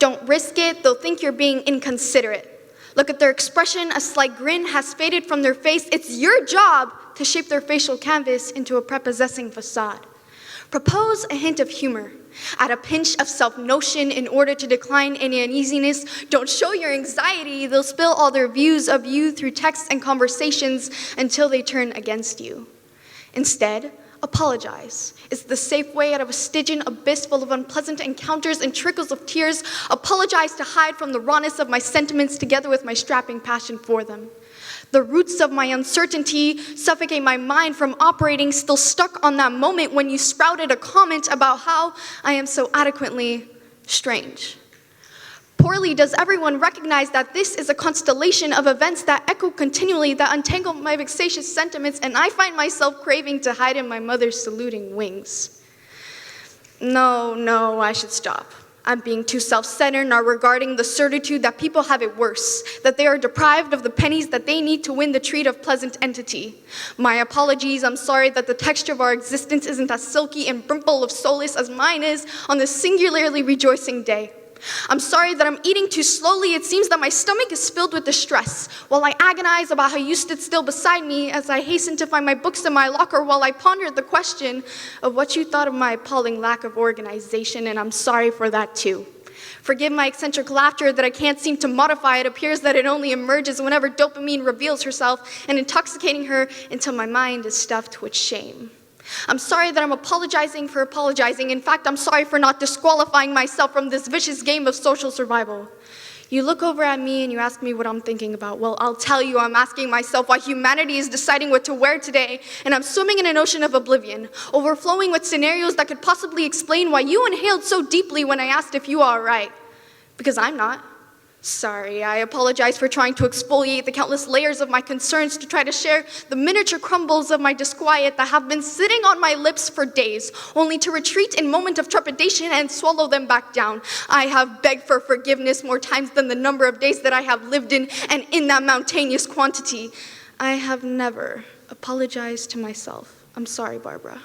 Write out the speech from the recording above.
Don't risk it, they'll think you're being inconsiderate. Look at their expression, a slight grin has faded from their face. It's your job to shape their facial canvas into a prepossessing facade. Propose a hint of humor. Add a pinch of self-notion in order to decline any uneasiness. Don't show your anxiety. They'll spill all their views of you through texts and conversations until they turn against you. Instead, apologize. It's the safe way out of a Stygian abyss full of unpleasant encounters and trickles of tears. Apologize to hide from the rawness of my sentiments together with my strapping passion for them. The roots of my uncertainty suffocate my mind from operating, still stuck on that moment when you sprouted a comment about how I am so adequately strange. Poorly does everyone recognize that this is a constellation of events that echo continually, that untangle my vexatious sentiments, and I find myself craving to hide in my mother's saluting wings. No, I should stop. I'm being too self-centered, not regarding the certitude that people have it worse, that they are deprived of the pennies that they need to win the treat of pleasant entity. My apologies, I'm sorry that the texture of our existence isn't as silky and brimful of solace as mine is on this singularly rejoicing day. I'm sorry that I'm eating too slowly. It seems that my stomach is filled with distress. While I agonize about how you stood still beside me as I hastened to find my books in my locker, while I pondered the question of what you thought of my appalling lack of organization, and I'm sorry for that too. Forgive my eccentric laughter that I can't seem to modify. It appears that it only emerges whenever dopamine reveals herself and intoxicating her until my mind is stuffed with shame. I'm sorry that I'm apologizing for apologizing. In fact, I'm sorry for not disqualifying myself from this vicious game of social survival. You look over at me and you ask me what I'm thinking about. Well, I'll tell you, I'm asking myself why humanity is deciding what to wear today, and I'm swimming in an ocean of oblivion, overflowing with scenarios that could possibly explain why you inhaled so deeply when I asked if you are all right. Because I'm not. Sorry, I apologize for trying to exfoliate the countless layers of my concerns to try to share the miniature crumbles of my disquiet that have been sitting on my lips for days, only to retreat in moment of trepidation and swallow them back down. I have begged for forgiveness more times than the number of days that I have lived in, and in that mountainous quantity, I have never apologized to myself. I'm sorry, Barbra.